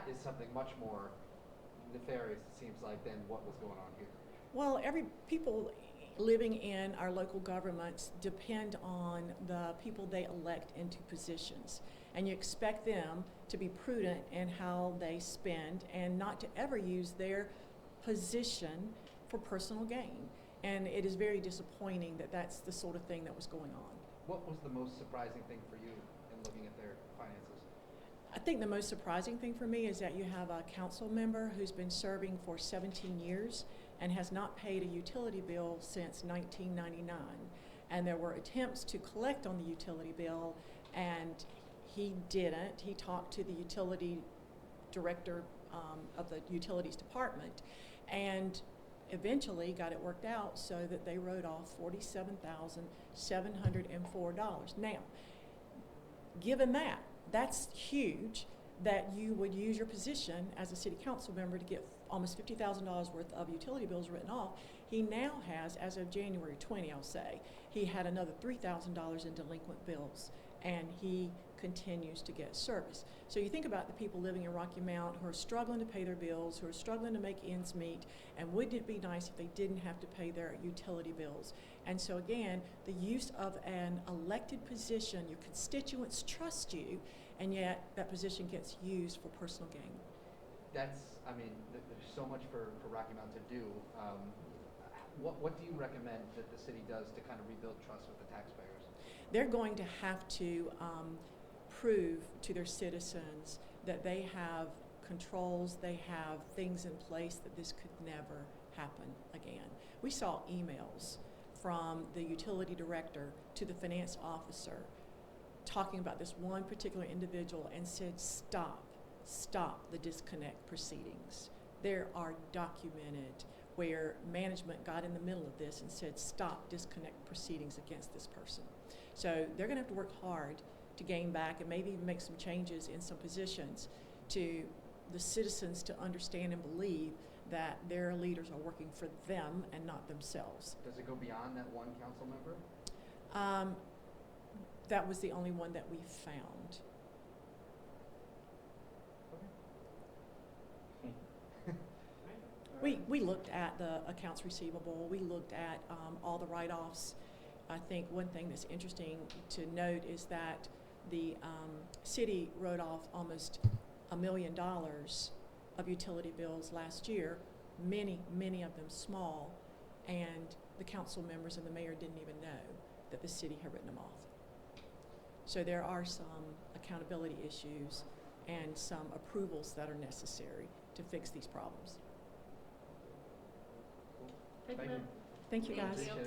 that is something much more nefarious, it seems like, than what was going on here. Well, people living in our local governments depend on the people they elect into positions. And you expect them to be prudent in how they spend and not to ever use their position for personal gain. And it is very disappointing that that's the sort of thing that was going on. What was the most surprising thing for you in looking at their finances? I think the most surprising thing for me is that you have a council member who's been serving for 17 years and has not paid a utility bill since 1999. And there were attempts to collect on the utility bill, and he didn't. He talked to the utility director of the utilities department and eventually got it worked out so that they wrote off $47,704. Now, given that, that's huge that you would use your position as a city council member to get almost $50,000 worth of utility bills written off. He now has, as of January 20, I'll say, he had another $3,000 in delinquent bills, and he continues to get service. So you think about the people living in Rocky Mount who are struggling to pay their bills, who are struggling to make ends meet, and wouldn't it be nice if they didn't have to pay their utility bills? And so again, the use of an elected position, your constituents trust you, and yet that position gets used for personal gain. That's, I mean, there's so much for Rocky Mount to do. What do you recommend that the city does to kind of rebuild trust with the taxpayers? They're going to have to prove to their citizens that they have controls, they have things in place that this could never happen again. We saw emails from the utility director to the finance officer talking about this one particular individual and said, stop the disconnect proceedings. There are documented where management got in the middle of this and said, stop disconnect proceedings against this person. So they're gonna have to work hard to gain back and maybe even make some changes in some positions to the citizens to understand and believe that their leaders are working for them and not themselves. Does it go beyond that one council member? That was the only one that we found. We looked at the accounts receivable, we looked at all the write-offs. I think one thing that's interesting to note is that the city wrote off almost $1 million of utility bills last year, many of them small, and the council members and the mayor didn't even know that the city had written them off. So there are some accountability issues and some approvals that are necessary to fix these problems. Thank you. Thank you, guys.